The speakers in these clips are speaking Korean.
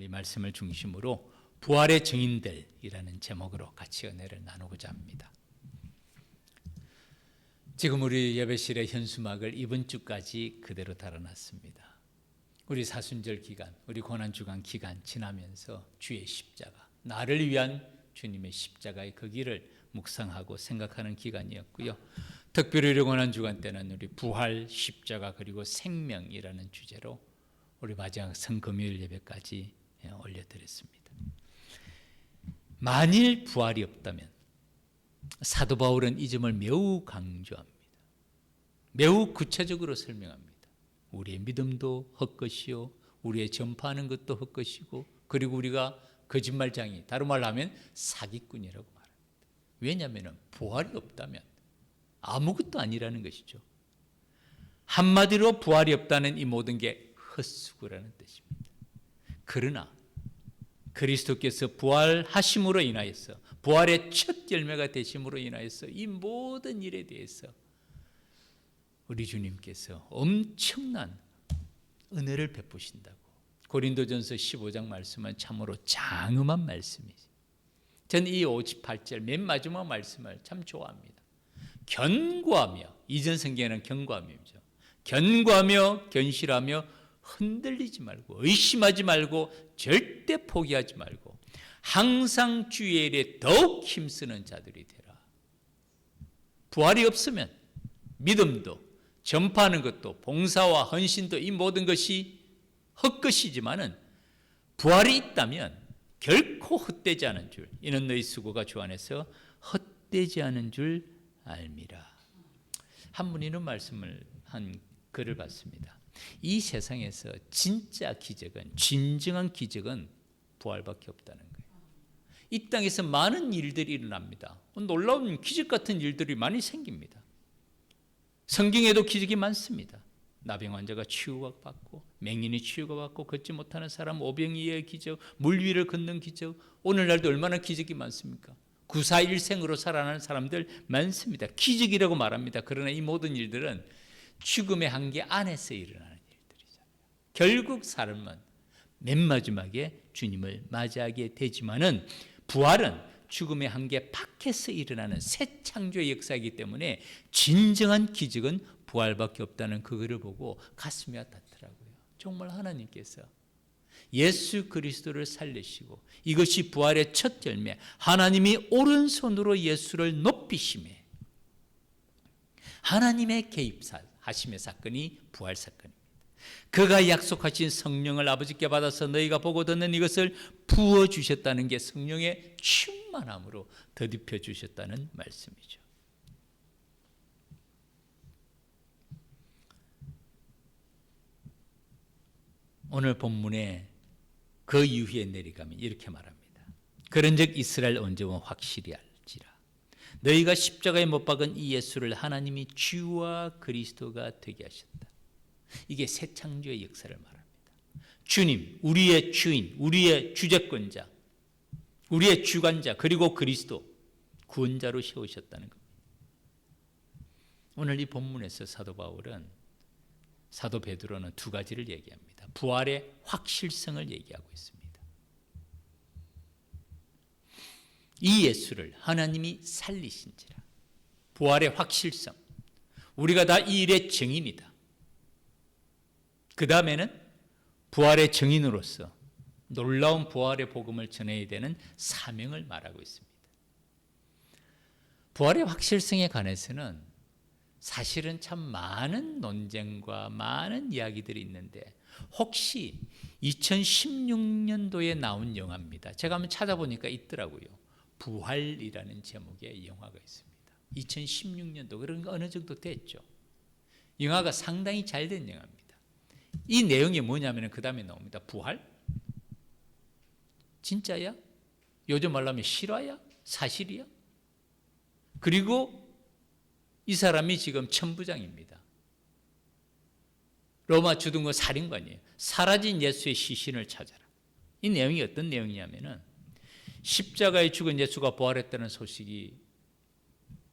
이 말씀을 중심으로 부활의 증인들이라는 제목으로 같이 은혜를 나누고자 합니다. 지금 우리 예배실의 현수막을 이번 주까지 그대로 달아놨습니다. 우리 사순절 기간, 우리 고난주간 기간 지나면서 주의 십자가, 나를 위한 주님의 십자가의 그 길을 묵상하고 생각하는 기간이었고요. 특별히 우리 고난주간 때는 우리 부활, 십자가 그리고 생명이라는 주제로 우리 마지막 성금요일 예배까지 올려드렸습니다. 만일 부활이 없다면 사도 바울은 이 점을 매우 강조합니다. 매우 구체적으로 설명합니다. 우리의 믿음도 헛것이요, 우리의 전파하는 것도 헛것이고, 그리고 우리가 거짓말장이, 다른 말로 하면 사기꾼이라고 말합니다. 왜냐하면 부활이 없다면 아무것도 아니라는 것이죠. 한마디로 부활이 없다는 이 모든 게 헛수고라는 뜻입니다. 그러나 그리스도께서 부활하심으로 인하여서, 부활의 첫 열매가 되심으로 인하여서 이 모든 일에 대해서 우리 주님께서 엄청난 은혜를 베푸신다고 고린도전서 15장 말씀은 참으로 장엄한 말씀이죠. 저는 이 58절 맨 마지막 말씀을 참 좋아합니다. 견고하며, 이전 성경에는 견고함이죠. 견고하며 견실하며 흔들리지 말고 의심하지 말고 절대 포기하지 말고 항상 주의 일에 더욱 힘쓰는 자들이 되라. 부활이 없으면 믿음도 전파하는 것도 봉사와 헌신도 이 모든 것이 헛것이지만은 부활이 있다면 결코 헛되지 않은 줄, 이는 너희 수고가 주 안에서 헛되지 않은 줄 알미라. 한 분이 이런 말씀을 한 글을 봤습니다. 이 세상에서 진짜 기적은, 진정한 기적은 부활밖에 없다는 거예요. 이 땅에서 많은 일들이 일어납니다. 놀라운 기적 같은 일들이 많이 생깁니다. 성경에도 기적이 많습니다. 나병 환자가 치유받고, 맹인이 치유받고, 걷지 못하는 사람 오병이의 기적, 물 위를 걷는 기적, 오늘날도 얼마나 기적이 많습니까? 구사일생으로 살아나는 사람들 많습니다. 기적이라고 말합니다. 그러나 이 모든 일들은 죽음의 한계 안에서 일어나는 일들이잖아요. 결국 사람은 맨 마지막에 주님을 맞이하게 되지만은 부활은 죽음의 한계 밖에서 일어나는 새 창조의 역사이기 때문에 진정한 기적은 부활밖에 없다는 그거를 보고 가슴이 아팠더라고요. 정말 하나님께서 예수 그리스도를 살리시고 이것이 부활의 첫 열매, 하나님이 오른손으로 예수를 높이심에 하나님의 개입하심의 사건이 부활 사건입니다. 그가 약속하신 성령을 아버지께 받아서 너희가 보고 듣는 이것을 부어주셨다는 게 성령의 충만함으로 덧입혀 주셨다는 말씀이죠. 오늘 본문에 그 이후에 내려가면 이렇게 말합니다. 그런즉 이스라엘 언제와 확실히 알지라. 너희가 십자가에 못 박은 이 예수를 하나님이 주와 그리스도가 되게 하셨다. 이게 새 창조의 역사를 말합니다. 주님, 우리의 주인, 우리의 주재권자, 우리의 주관자, 그리고 그리스도, 구원자로 세우셨다는 겁니다. 오늘 이 본문에서 사도 바울은, 사도 베드로는 두 가지를 얘기합니다. 부활의 확실성을 얘기하고 있습니다. 이 예수를 하나님이 살리신지라. 부활의 확실성. 우리가 다 이 일의 증인이다. 그 다음에는 부활의 증인으로서 놀라운 부활의 복음을 전해야 되는 사명을 말하고 있습니다. 부활의 확실성에 관해서는 사실은 참 많은 논쟁과 많은 이야기들이 있는데 혹시 2016년도에 나온 영화입니다. 제가 한번 찾아보니까 있더라고요. 부활이라는 제목의 영화가 있습니다. 2016년도, 그런 거 어느 정도 됐죠. 영화가 상당히 잘 된 영화입니다. 이 내용이 뭐냐면 그 다음에 나옵니다. 부활? 진짜야? 요즘 말로 하면 실화야? 사실이야? 그리고 이 사람이 지금 천부장입니다. 로마 주둔군 살인관이에요. 사라진 예수의 시신을 찾아라. 이 내용이 어떤 내용이냐면은 십자가에 죽은 예수가 부활했다는 소식이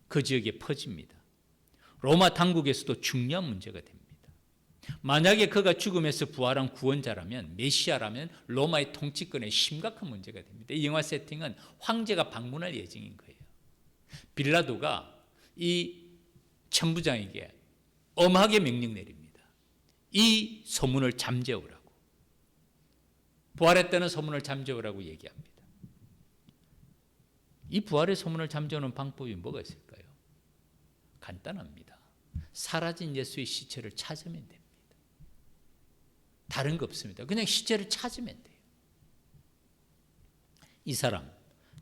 그 지역에 퍼집니다. 로마 당국에서도 중요한 문제가 됩니다. 만약에 그가 죽음에서 부활한 구원자라면, 메시아라면 로마의 통치권에 심각한 문제가 됩니다. 이 영화 세팅은 황제가 방문할 예정인 거예요. 빌라도가 이 천부장에게 엄하게 명령 내립니다. 이 소문을 잠재우라고, 부활했다는 소문을 잠재우라고 얘기합니다. 이 부활의 소문을 잠재우는 방법이 뭐가 있을까요? 간단합니다. 사라진 예수의 시체를 찾으면 됩니다. 다른 거 없습니다. 그냥 시체를 찾으면 돼요. 이 사람,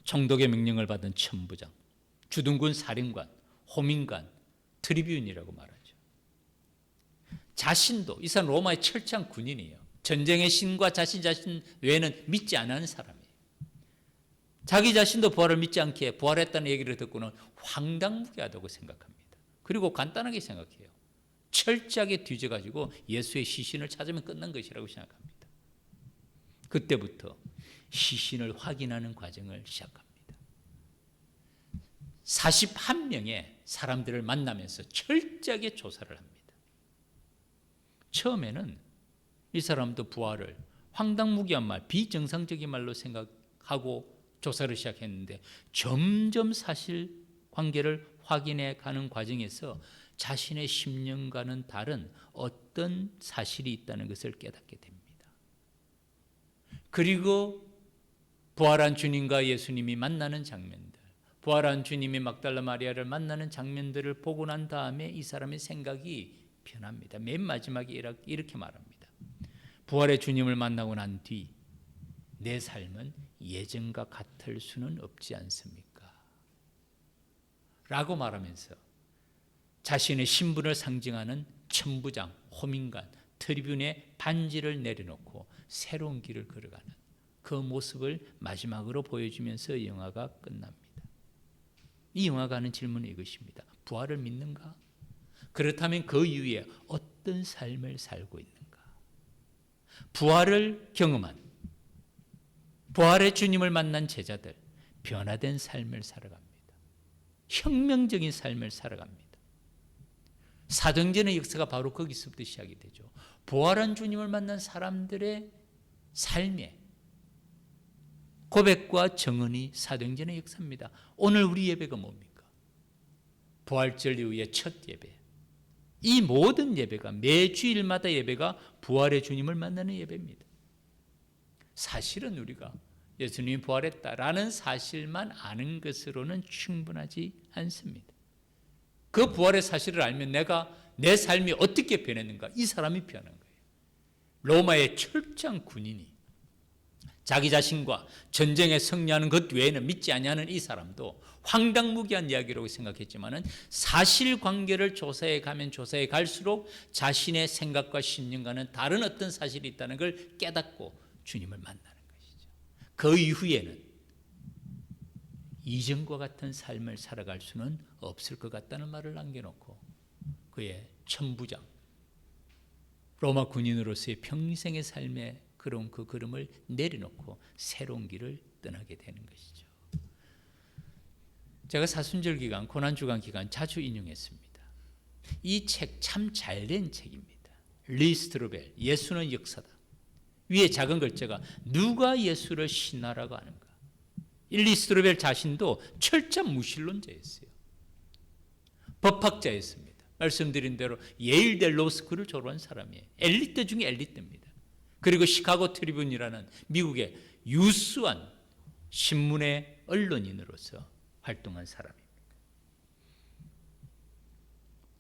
총독의 명령을 받은 천부장, 주둔군 사령관, 호민관, 트리뷴이라고 말하죠. 자신도, 이 사람 로마의 철저한 군인이에요. 전쟁의 신과 자신 외에는 믿지 않는 사람이에요. 자기 자신도 부활을 믿지 않기에 부활했다는 얘기를 듣고는 황당무계하다고 생각합니다. 그리고 간단하게 생각해요. 철저하게 뒤져가지고 예수의 시신을 찾으면 끝난 것이라고 생각합니다. 그때부터 시신을 확인하는 과정을 시작합니다. 41명의 사람들을 만나면서 철저하게 조사를 합니다. 처음에는 이 사람도 부활을 황당무계한 말, 비정상적인 말로 생각하고 조사를 시작했는데 점점 사실관계를 확인해 가는 과정에서 자신의 10년과는 다른 어떤 사실이 있다는 것을 깨닫게 됩니다. 그리고 부활한 주님과 예수님이 만나는 장면들, 부활한 주님이 막달라 마리아를 만나는 장면들을 보고 난 다음에 이 사람의 생각이 변합니다. 맨 마지막에 이렇게 말합니다. 부활의 주님을 만나고 난 뒤 내 삶은 예전과 같을 수는 없지 않습니까? 라고 말하면서 자신의 신분을 상징하는 천부장, 호민관, 트리뷴의 반지를 내려놓고 새로운 길을 걸어가는 그 모습을 마지막으로 보여주면서 영화가 끝납니다. 이 영화가 하는 질문은 이것입니다. 부활을 믿는가? 그렇다면 그 이후에 어떤 삶을 살고 있는가? 부활을 경험한, 부활의 주님을 만난 제자들, 변화된 삶을 살아갑니다. 혁명적인 삶을 살아갑니다. 사도행전의 역사가 바로 거기서부터 시작이 되죠. 부활한 주님을 만난 사람들의 삶의 고백과 정언이 사도행전의 역사입니다. 오늘 우리 예배가 뭡니까? 부활절 이후의 첫 예배. 이 모든 예배가, 매 주일마다 예배가 부활의 주님을 만나는 예배입니다. 사실은 우리가 예수님이 부활했다라는 사실만 아는 것으로는 충분하지 않습니다. 그 부활의 사실을 알면 내가 내 삶이 어떻게 변했는가, 이 사람이 변한 거예요. 로마의 철저한 군인이 자기 자신과 전쟁에 승리하는 것 외에는 믿지 아니하는 이 사람도 황당무계한 이야기라고 생각했지만은 사실관계를 조사해 가면 조사해 갈수록 자신의 생각과 신념과는 다른 어떤 사실이 있다는 걸 깨닫고 주님을 만나는 것이죠. 그 이후에는 이전과 같은 삶을 살아갈 수는 없을 것 같다는 말을 남겨놓고 그의 천부장, 로마 군인으로서의 평생의 삶의 그런 그 걸음을 내려놓고 새로운 길을 떠나게 되는 것이죠. 제가 사순절 기간, 고난주간 기간 자주 인용했습니다. 이 책 참 잘된 책입니다. 리 스트로벨, 예수는 역사다. 위에 작은 글자가 누가 예수를 신하라고 하는가. 리 스트로벨 자신도 철저한 무신론자였어요. 법학자였습니다. 말씀드린 대로 예일대 로스쿨을 졸업한 사람이에요. 엘리트 중에 엘리트입니다. 그리고 시카고 트리뷴이라는 미국의 유수한 신문의 언론인으로서 활동한 사람입니다.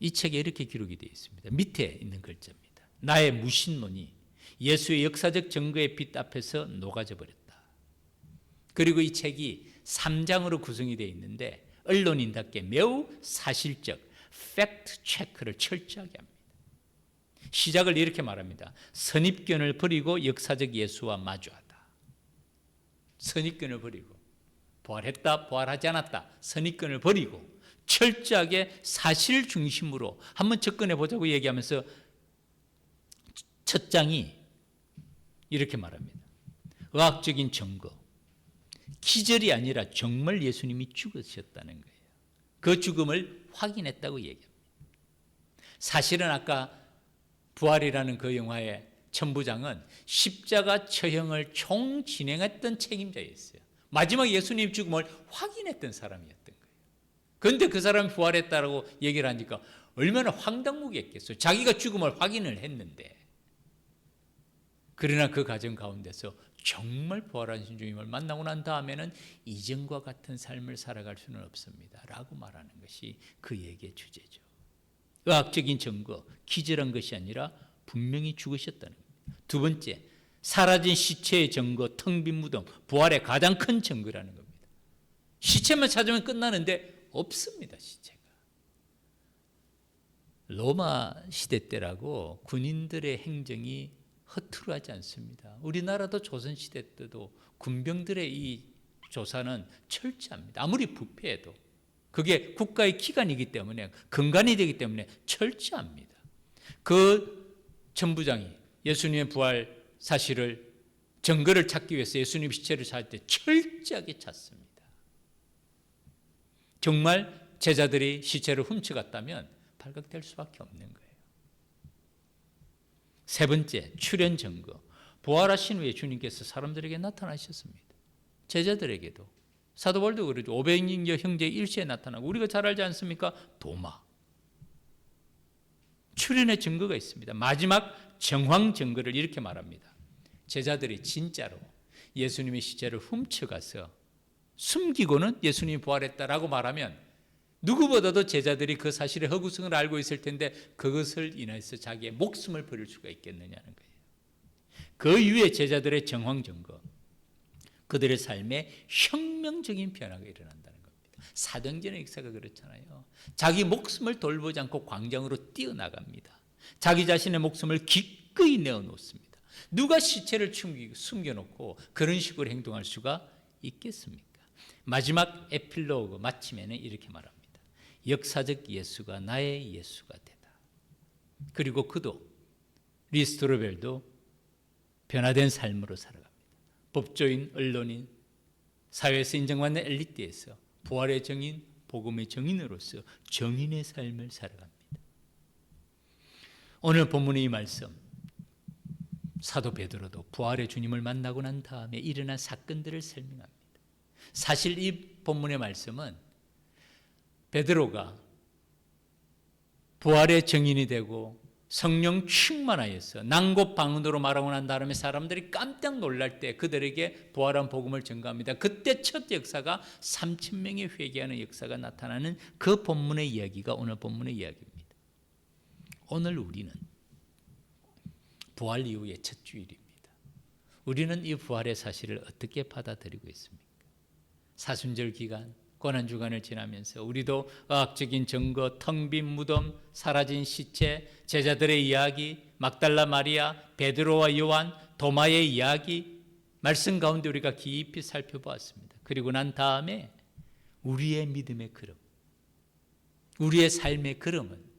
이 책에 이렇게 기록이 되어 있습니다. 밑에 있는 글자입니다. 나의 무신론이 예수의 역사적 증거의 빛 앞에서 녹아져 버렸다. 그리고 이 책이 3장으로 구성이 되어 있는데 언론인답게 매우 사실적 팩트 체크를 철저하게 합니다. 시작을 이렇게 말합니다. 선입견을 버리고 역사적 예수와 마주하다. 선입견을 버리고 부활했다, 부활하지 않았다. 선입견을 버리고 철저하게 사실 중심으로 한번 접근해 보자고 얘기하면서 첫 장이 이렇게 말합니다. 의학적인 증거, 기절이 아니라 정말 예수님이 죽으셨다는 거예요. 그 죽음을 확인했다고 얘기합니다. 사실은 아까 부활이라는 그 영화의 천부장은 십자가 처형을 총 진행했던 책임자였어요. 마지막 예수님 죽음을 확인했던 사람이었던 거예요. 그런데 그 사람이 부활했다고 얘기를 하니까 얼마나 황당무계했겠어요. 자기가 죽음을 확인을 했는데. 그러나 그 과정 가운데서 정말 부활하신 주님을 만나고 난 다음에는 이전과 같은 삶을 살아갈 수는 없습니다 라고 말하는 것이 그 얘기의 주제죠. 의학적인 증거, 기절한 것이 아니라 분명히 죽으셨다는 겁니다. 두 번째, 사라진 시체의 증거, 텅 빈 무덤, 부활의 가장 큰 증거라는 겁니다. 시체만 찾으면 끝나는데 없습니다, 시체가. 로마 시대 때라고 군인들의 행정이 허투루하지 않습니다. 우리나라도 조선시대 때도 군병들의 이 조사는 철저합니다. 아무리 부패해도 그게 국가의 기관이기 때문에, 근간이 되기 때문에 철저합니다. 그 천부장이 예수님의 부활 사실을, 증거를 찾기 위해서 예수님 시체를 찾을 때 철저하게 찾습니다. 정말 제자들이 시체를 훔쳐갔다면 발각될 수밖에 없는 거예요. 세 번째, 출현 증거. 부활하신 후에 주님께서 사람들에게 나타나셨습니다. 제자들에게도. 사도 바울도 그러죠. 500여 형제 일시에 나타나고, 우리가 잘 알지 않습니까? 도마. 출현의 증거가 있습니다. 마지막 정황 증거를 이렇게 말합니다. 제자들이 진짜로 예수님의 시체를 훔쳐가서 숨기고는 예수님이 부활했다라고 말하면 누구보다도 제자들이 그 사실의 허구성을 알고 있을 텐데 그것을 인해서 자기의 목숨을 버릴 수가 있겠느냐는 거예요. 그 이후에 제자들의 정황 증거, 그들의 삶에 혁명적인 변화가 일어난다는 겁니다. 사도행전의 역사가 그렇잖아요. 자기 목숨을 돌보지 않고 광장으로 뛰어나갑니다. 자기 자신의 목숨을 기꺼이 내어놓습니다. 누가 시체를 숨겨놓고 그런 식으로 행동할 수가 있겠습니까? 마지막 에필로그 마침에는 이렇게 말합니다. 역사적 예수가 나의 예수가 되다. 그리고 그도, 리스토르벨도 변화된 삶으로 살아갑니다. 법조인, 언론인, 사회에서 인정받는 엘리트에서 부활의 정인, 복음의 정인으로서 정인의 삶을 살아갑니다. 오늘 본문의 이 말씀, 사도 베드로도 부활의 주님을 만나고 난 다음에 일어난 사건들을 설명합니다. 사실 이 본문의 말씀은 베드로가 부활의 정인이 되고 성령 충만하여서 난곳방언으로 말하고 난 다음에 사람들이 깜짝 놀랄 때 그들에게 부활한 복음을 전가합니다. 그때 첫 역사가 3,000명의 회개하는 역사가 나타나는 그 본문의 이야기가 오늘 본문의 이야기입니다. 오늘 우리는 부활 이후의 첫 주일입니다. 우리는 이 부활의 사실을 어떻게 받아들이고 있습니까? 사순절 기간, 고난주간을 지나면서 우리도 의학적인 증거, 텅 빈 무덤, 사라진 시체, 제자들의 이야기, 막달라 마리아, 베드로와 요한, 도마의 이야기, 말씀 가운데 우리가 깊이 살펴보았습니다. 그리고 난 다음에 우리의 믿음의 걸음, 우리의 삶의 걸음은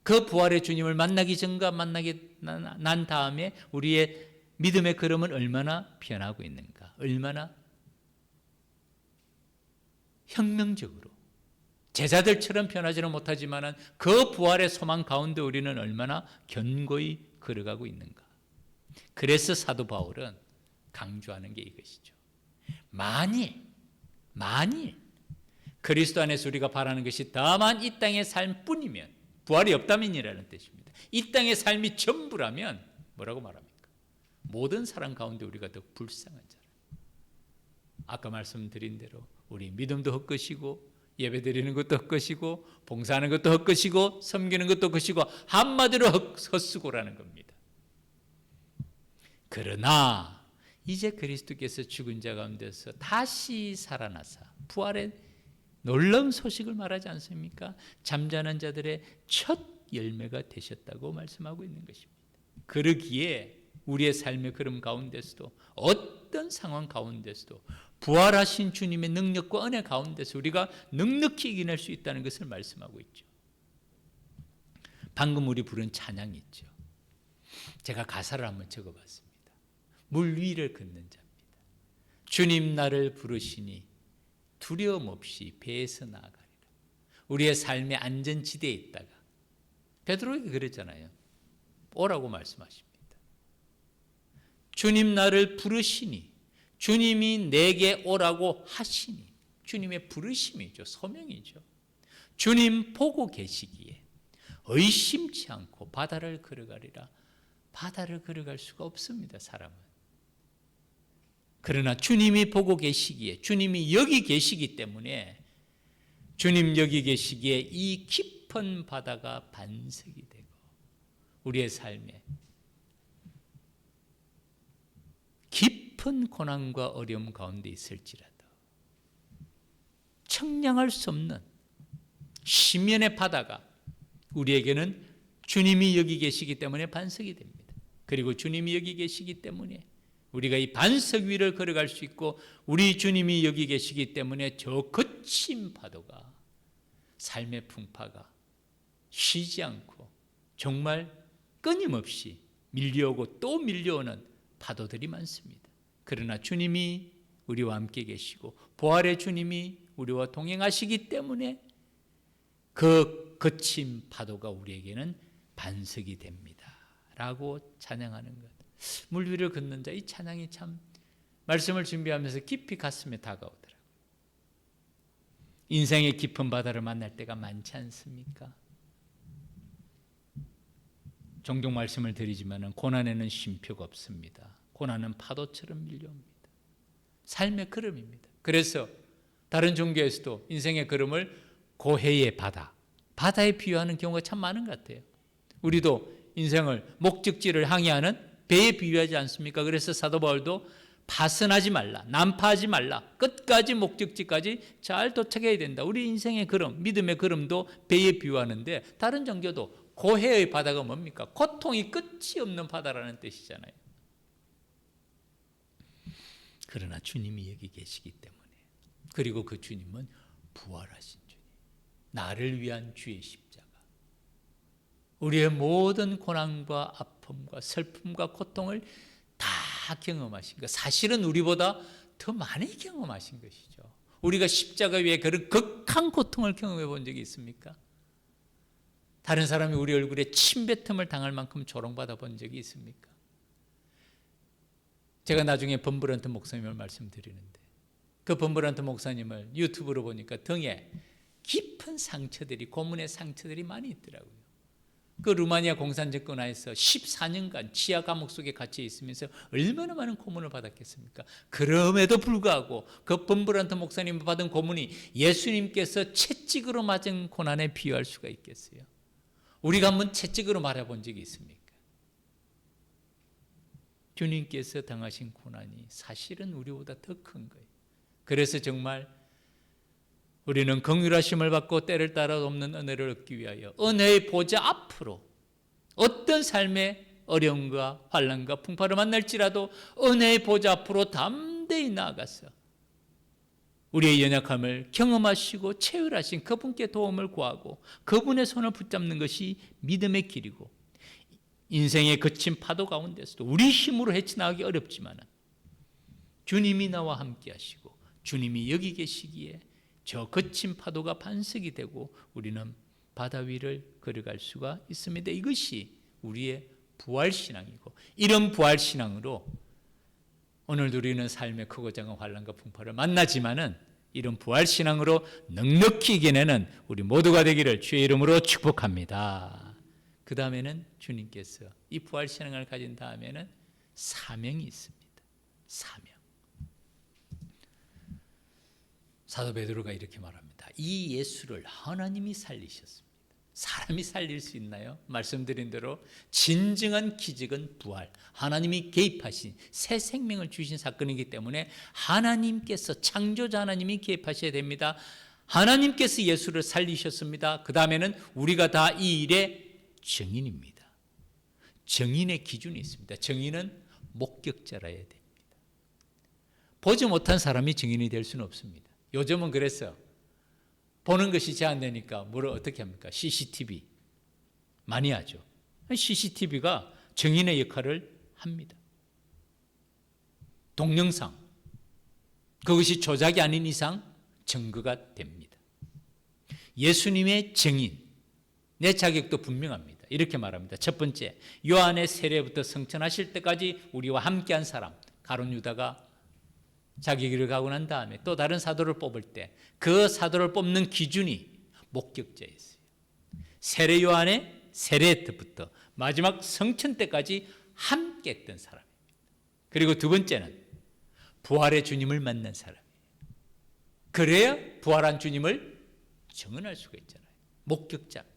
그 부활의 주님을 만나기 전과 만나기 난 다음에 우리의 믿음의 걸음은 얼마나 변하고 있는가, 얼마나 혁명적으로 제자들처럼 변하지는 못하지만 그 부활의 소망 가운데 우리는 얼마나 견고히 걸어가고 있는가. 그래서 사도 바울은 강조하는 게 이것이죠. 만일 그리스도 안에서 우리가 바라는 것이 다만 이 땅의 삶뿐이면, 부활이 없다면이라는 뜻입니다. 이 땅의 삶이 전부라면 뭐라고 말합니까? 모든 사람 가운데 우리가 더 불쌍한 자라. 아까 말씀드린 대로 우리 믿음도 헛것이고 예배드리는 것도 헛것이고 봉사하는 것도 헛것이고 섬기는 것도 헛것이고 한마디로 헛수고라는 겁니다. 그러나 이제 그리스도께서 죽은 자 가운데서 다시 살아나사 부활의 놀라운 소식을 말하지 않습니까? 잠자는 자들의 첫 열매가 되셨다고 말씀하고 있는 것입니다. 그러기에 우리의 삶의 걸음 가운데서도 어떤 상황 가운데서도 부활하신 주님의 능력과 은혜 가운데서 우리가 넉넉히 이겨낼 수 있다는 것을 말씀하고 있죠. 방금 우리 부른 찬양이 있죠. 제가 가사를 한번 적어봤습니다. 물 위를 걷는 자입니다. 주님 나를 부르시니 두려움 없이 배에서 나아가리라. 우리의 삶의 안전지대에 있다가 베드로에게 그랬잖아요. 오라고 말씀하십니다. 주님 나를 부르시니, 주님이 내게 오라고 하시니, 주님의 부르심이죠. 소명이죠. 주님 보고 계시기에 의심치 않고 바다를 걸어가리라. 바다를 걸어갈 수가 없습니다, 사람은. 그러나 주님이 보고 계시기에, 주님이 여기 계시기 때문에, 주님 여기 계시기에 이 깊은 바다가 반석이 되고 우리의 삶에 깊은 고난과 어려움 가운데 있을지라도 청량할 수 없는 시면의 바다가 우리에게는 주님이 여기 계시기 때문에 반석이 됩니다. 그리고 주님이 여기 계시기 때문에 우리가 이 반석 위를 걸어갈 수 있고, 우리 주님이 여기 계시기 때문에 저 거친 파도가, 삶의 풍파가 쉬지 않고 정말 끊임없이 밀려오고 또 밀려오는 파도들이 많습니다. 그러나 주님이 우리와 함께 계시고 부활의 주님이 우리와 동행하시기 때문에 그 거친 파도가 우리에게는 반석이 됩니다 라고 찬양하는 것. 물 위를 걷는 자, 이 찬양이 참 말씀을 준비하면서 깊이 가슴에 다가오더라고요. 인생의 깊은 바다를 만날 때가 많지 않습니까? 종종 말씀을 드리지만 고난에는 쉼표가 없습니다. 고난은 파도처럼 밀려옵니다. 삶의 걸음입니다. 그래서 다른 종교에서도 인생의 걸음을 고해의 바다, 바다에 비유하는 경우가 참 많은 것 같아요. 우리도 인생을 목적지를 항해하는 배에 비유하지 않습니까? 그래서 사도 바울도 파선하지 말라, 난파하지 말라, 끝까지 목적지까지 잘 도착해야 된다. 우리 인생의 걸음, 믿음의 걸음도 배에 비유하는데, 다른 종교도 고해의 바다가 뭡니까? 고통이 끝이 없는 바다라는 뜻이잖아요. 그러나 주님이 여기 계시기 때문에, 그리고 그 주님은 부활하신 주님, 나를 위한 주의 십자가, 우리의 모든 고난과 아픔과 슬픔과 고통을 다 경험하신 것, 사실은 우리보다 더 많이 경험하신 것이죠. 우리가 십자가 위에 그런 극한 고통을 경험해 본 적이 있습니까? 다른 사람이 우리 얼굴에 침뱉음을 당할 만큼 조롱받아 본 적이 있습니까? 제가 나중에 범브런트 목사님을 말씀드리는데, 그 범브런트 목사님을 유튜브로 보니까 등에 깊은 상처들이, 고문의 상처들이 많이 있더라고요. 그 루마니아 공산정권하에서 14년간 지하 감옥 속에 갇혀 있으면서 얼마나 많은 고문을 받았겠습니까? 그럼에도 불구하고 그 범브런트 목사님 받은 고문이 예수님께서 채찍으로 맞은 고난에 비유할 수가 있겠어요? 우리가 한번 채찍으로 말해본 적이 있습니까? 주님께서 당하신 고난이 사실은 우리보다 더 큰 거예요. 그래서 정말 우리는 긍휼하심을 받고 때를 따라 없는 은혜를 얻기 위하여 은혜의 보좌 앞으로 어떤 삶의 어려움과 환난과 풍파를 만날지라도 은혜의 보좌 앞으로 담대히 나아가서 우리의 연약함을 경험하시고 체휼하신 그분께 도움을 구하고 그분의 손을 붙잡는 것이 믿음의 길이고, 인생의 거친 파도 가운데서도 우리 힘으로 헤쳐나가기 어렵지만 주님이 나와 함께 하시고 주님이 여기 계시기에 저 거친 파도가 반석이 되고 우리는 바다 위를 걸어갈 수가 있습니다. 이것이 우리의 부활신앙이고, 이런 부활신앙으로 오늘도 우리는 삶의 크고 작은 환난과 풍파를 만나지만은 이런 부활신앙으로 넉넉히 이겨내는 우리 모두가 되기를 주의 이름으로 축복합니다. 그 다음에는 주님께서 이 부활신앙을 가진 다음에는 사명이 있습니다. 사명. 사도 베드로가 이렇게 말합니다. 이 예수를 하나님이 살리셨습니다. 사람이 살릴 수 있나요? 말씀드린 대로 진정한 기적은 부활, 하나님이 개입하신 새 생명을 주신 사건이기 때문에 하나님께서, 창조자 하나님이 개입하셔야 됩니다. 하나님께서 예수를 살리셨습니다. 그 다음에는 우리가 다 이 일의 증인입니다. 증인의 기준이 있습니다. 증인은 목격자라야 됩니다. 보지 못한 사람이 증인이 될 수는 없습니다. 요즘은 그래서 보는 것이 제한되니까 뭘 어떻게 합니까? CCTV 많이 하죠. CCTV가 증인의 역할을 합니다. 동영상, 그것이 조작이 아닌 이상 증거가 됩니다. 예수님의 증인, 내 자격도 분명합니다. 이렇게 말합니다. 첫 번째, 요한의 세례부터 성천하실 때까지 우리와 함께한 사람, 가룟 유다가 자기 길을 가고 난 다음에 또 다른 사도를 뽑을 때 그 사도를 뽑는 기준이 목격자였어요. 세례 요한의 세례 때부터 마지막 성천 때까지 함께 했던 사람입니다. 그리고 두 번째는 부활의 주님을 만난 사람이에요. 그래야 부활한 주님을 증언할 수가 있잖아요. 목격자입니다.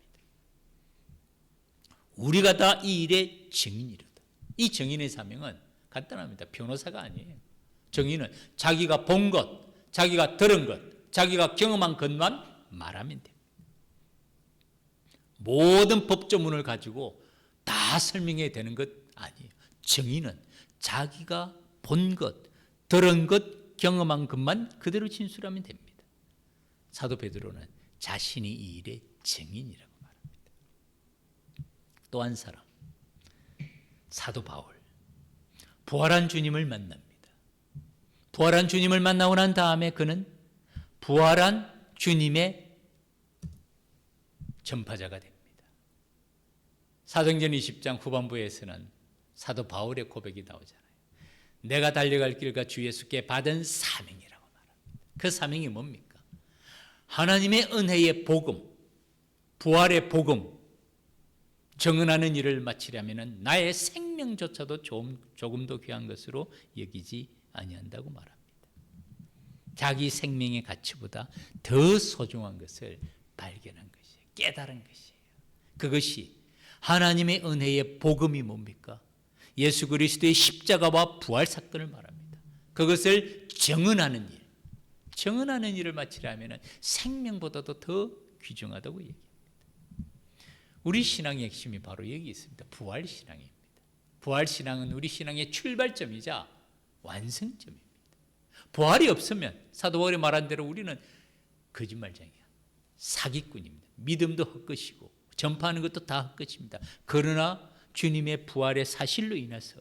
우리가 다 이 일의 증인이로다. 이 증인의 사명은 간단합니다. 변호사가 아니에요. 증인은 자기가 본 것, 자기가 들은 것, 자기가 경험한 것만 말하면 됩니다. 모든 법조문을 가지고 다 설명해야 되는 것 아니에요. 증인은 자기가 본 것, 들은 것, 경험한 것만 그대로 진술하면 됩니다. 사도 베드로는 자신이 이 일의 증인이라고 말합니다. 또 한 사람, 사도 바울. 부활한 주님을 만납니다. 부활한 주님을 만나고 난 다음에 그는 부활한 주님의 전파자가 됩니다. 사도행전 20장 후반부에서는 사도 바울의 고백이 나오잖아요. 내가 달려갈 길과 주 예수께 받은 사명이라고 말합니다. 그 사명이 뭡니까? 하나님의 은혜의 복음, 부활의 복음 증언하는 일을 마치려면 나의 생명조차도 조금도 귀한 것으로 여기지 아니한다고 말합니다. 자기 생명의 가치보다 더 소중한 것을 발견한 것이에요. 깨달은 것이에요. 그것이 하나님의 은혜의 복음이 뭡니까? 예수 그리스도의 십자가와 부활 사건을 말합니다. 그것을 증언하는 일, 증언하는 일을 마치려면 생명보다도 더 귀중하다고 얘기합니다. 우리 신앙의 핵심이 바로 여기 있습니다. 부활 신앙입니다. 부활 신앙은 우리 신앙의 출발점이자 완성점입니다. 부활이 없으면 사도 바울이 말한 대로 우리는 거짓말쟁이야. 사기꾼입니다. 믿음도 헛것이고 전파하는 것도 다 헛것입니다. 그러나 주님의 부활의 사실로 인해서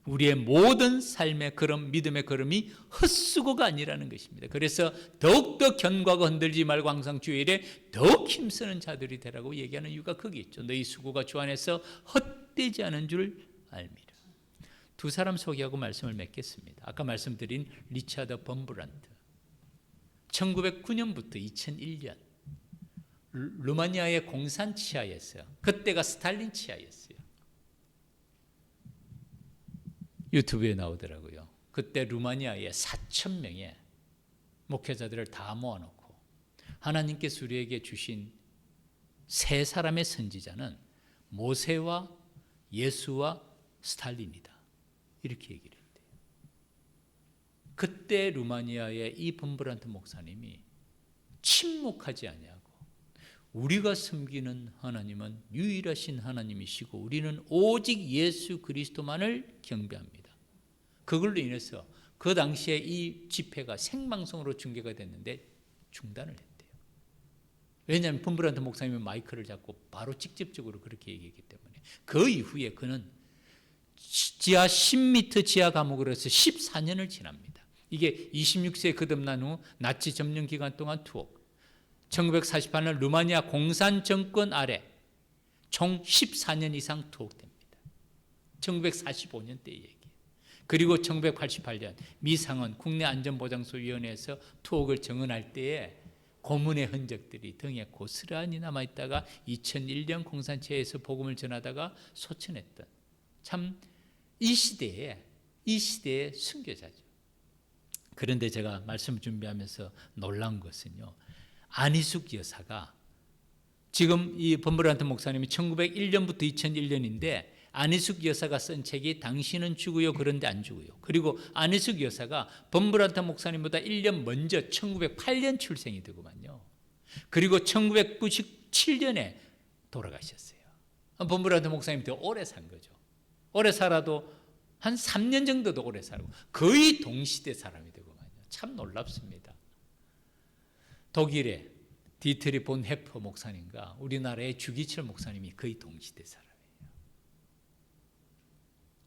우리의 모든 삶의 걸음, 믿음의 걸음이 헛수고가 아니라는 것입니다. 그래서 더욱더 견고하고 흔들지 말고 항상 주의 일에 더욱 힘쓰는 자들이 되라고 얘기하는 이유가 거기 있죠. 너희 수고가 주 안에서 헛되지 않은 줄 알미라. 두 사람 소개하고 말씀을 맺겠습니다. 아까 말씀드린 리차드 범브란트. 1909년부터 2001년 루마니아의 공산 치하였어요. 그때가 스탈린 치하였어요. 유튜브에 나오더라고요. 그때 루마니아에 4,000명의 목회자들을 다 모아놓고 하나님께서 우리에게 주신 세 사람의 선지자는 모세와 예수와 스탈린이다. 이렇게 얘기를 했대요. 그때 루마니아의 이 범브란트 목사님이 침묵하지 아니하고 우리가 섬기는 하나님은 유일하신 하나님이시고 우리는 오직 예수 그리스도만을 경배합니다. 그걸로 인해서 그 당시에 이 집회가 생방송으로 중계가 됐는데 중단을 했대요. 왜냐하면 범브란트 목사님이 마이크를 잡고 바로 직접적으로 그렇게 얘기했기 때문에. 그 이후에 그는 지하 10m 지하 감옥으로 해서 14년을 지납니다. 이게 26세에 거듭난 후 나치 점령 기간 동안 투옥, 1948년 루마니아 공산 정권 아래 총 14년 이상 투옥됩니다. 1945년 때 얘기예요. 그리고 1988년 미상원 국내안전보장소위원회에서 투옥을 정언할 때에 고문의 흔적들이 등에 고스란히 남아있다가 2001년 공산체에서 복음을 전하다가 소천했던 참 이 시대의 순교자죠. 그런데 제가 말씀 준비하면서 놀란 것은요, 안희숙 여사가 지금 이 범브란트 목사님이 1901년부터 2001년인데 안희숙 여사가 쓴 책이 당신은 죽어요 그런데 안 죽어요. 그리고 안희숙 여사가 범브란트 목사님보다 1년 먼저 1908년 출생이 되고만요. 그리고 1997년에 돌아가셨어요. 범브란트 목사님 더 오래 산 거죠. 오래 살아도 한 3년 정도 더 오래 살고 거의 동시대 사람이 되고만요. 참 놀랍습니다. 독일의 디트리 본 헤퍼 목사님과 우리나라의 주기철 목사님이 거의 동시대 사람이에요.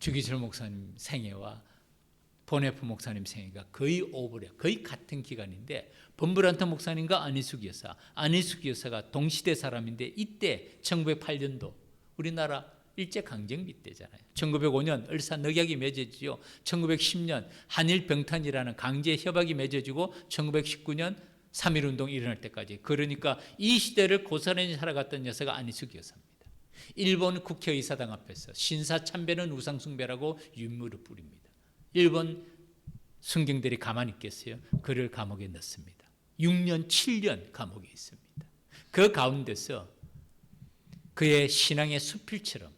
주기철 목사님 생애와 보네프 목사님 생애가 거의 오버랩, 거의 같은 기간인데 범브란트 목사님과 안희숙 여사가 동시대 사람인데 이때 1908년도 우리나라 일제강점기 때잖아요. 1905년 을사늑약이 맺어지죠. 1910년 한일병탄이라는 강제협약이 맺어지고 1919년 3.1운동이 일어날 때까지, 그러니까 이 시대를 고스란히 살아갔던 여사가 안희숙 여사입니다. 일본 국회의사당 앞에서 신사참배는 우상숭배라고 윤물을 뿌립니다. 일본 순경들이 가만히 있겠어요? 그를 감옥에 넣습니다. 6년 7년 감옥에 있습니다. 그 가운데서 그의 신앙의 수필처럼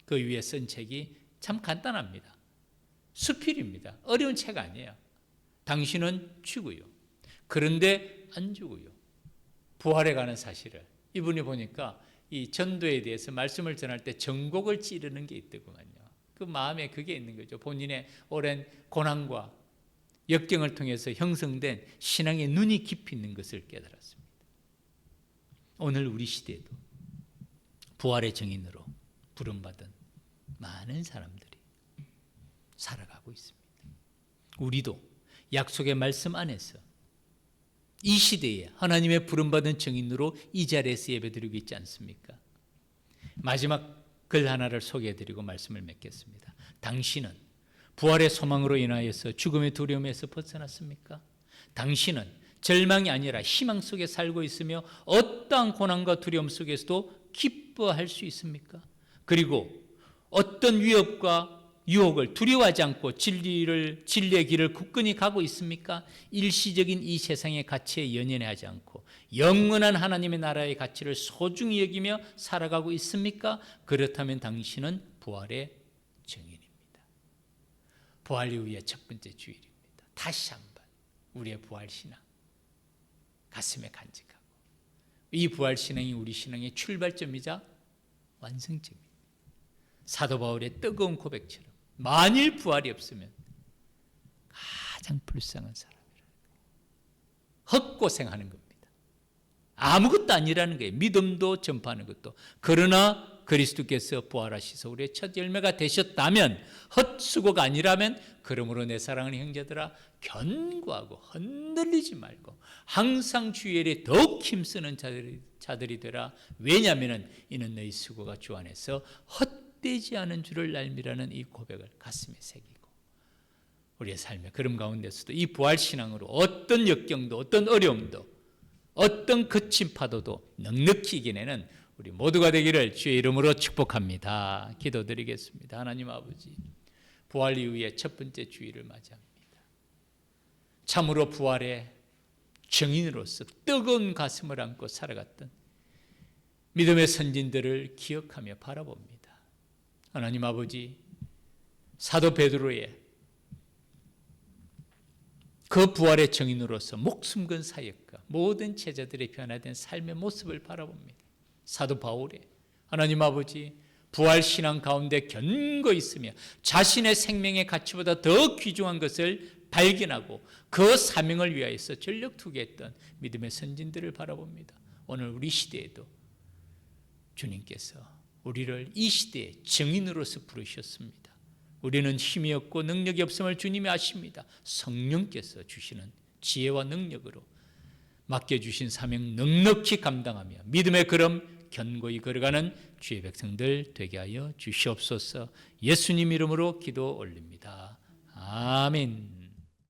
그 위에 쓴 책이 참 간단합니다. 수필입니다. 어려운 책 아니에요. 당신은 죽어요. 그런데 안 죽어요. 부활에 가는 사실을. 이분이 보니까 이 전도에 대해서 말씀을 전할 때 전곡을 찌르는 게 있더구만요. 그 마음에 그게 있는 거죠. 본인의 오랜 고난과 역경을 통해서 형성된 신앙의 눈이 깊이 있는 것을 깨달았습니다. 오늘 우리 시대에도 부활의 증인으로 부름받은 많은 사람들이 살아가고 있습니다. 우리도 약속의 말씀 안에서 이 시대에 하나님의 부름받은 증인으로 이 자리에서 예배드리고 있지 않습니까? 마지막 글 하나를 소개해드리고 말씀을 맺겠습니다. 당신은 부활의 소망으로 인하여서 죽음의 두려움에서 벗어났습니까? 당신은 절망이 아니라 희망 속에 살고 있으며 어떠한 고난과 두려움 속에서도 기뻐할 수 있습니까? 그리고 어떤 위협과 유혹을 두려워하지 않고 진리의 길을 굳건히 가고 있습니까? 일시적인 이 세상의 가치에 연연하지 않고 영원한 하나님의 나라의 가치를 소중히 여기며 살아가고 있습니까? 그렇다면 당신은 부활의 증인입니다. 부활 이후의 첫 번째 주일입니다. 다시 한번 우리의 부활 신앙 가슴에 간직하고, 이 부활 신앙이 우리 신앙의 출발점이자 완성점입니다. 사도 바울의 뜨거운 고백처럼 만일 부활이 없으면 가장 불쌍한 사람이라는 거예요. 헛고생하는 겁니다. 아무것도 아니라는 거예요. 믿음도 전파하는 것도. 그러나 그리스도께서 부활하셔서 우리의 첫 열매가 되셨다면, 헛수고가 아니라면, 그러므로 내 사랑하는 형제들아 견고하고 흔들리지 말고 항상 주의 일에 더욱 힘쓰는 자들이 되라. 왜냐하면 이는 너희 수고가 주 안에서 헛되지 않은 줄을 알미라는 이 고백을 가슴에 새기고, 우리의 삶의 걸음 가운데서도 이 부활신앙으로 어떤 역경도, 어떤 어려움도, 어떤 거친 파도도 넉넉히 이겨내는 우리 모두가 되기를 주의 이름으로 축복합니다. 기도드리겠습니다. 하나님 아버지, 부활 이후의 첫 번째 주일을 맞이합니다. 참으로 부활의 증인으로서 뜨거운 가슴을 안고 살아갔던 믿음의 선진들을 기억하며 바라봅니다. 하나님 아버지, 사도 베드로의 그 부활의 증인으로서 목숨 건 사역과 모든 제자들의 변화된 삶의 모습을 바라봅니다. 사도 바울의 하나님 아버지 부활 신앙 가운데 견고히 있으며 자신의 생명의 가치보다 더 귀중한 것을 발견하고 그 사명을 위하여서 전력 투기했던 믿음의 선진들을 바라봅니다. 오늘 우리 시대에도 주님께서 우리를 이 시대의 증인으로서 부르셨습니다. 우리는 힘이 없고 능력이 없음을 주님이 아십니다. 성령께서 주시는 지혜와 능력으로 맡겨주신 사명 넉넉히 감당하며 믿음의 걸음 견고히 걸어가는 주의 백성들 되게 하여 주시옵소서. 예수님 이름으로 기도 올립니다. 아멘.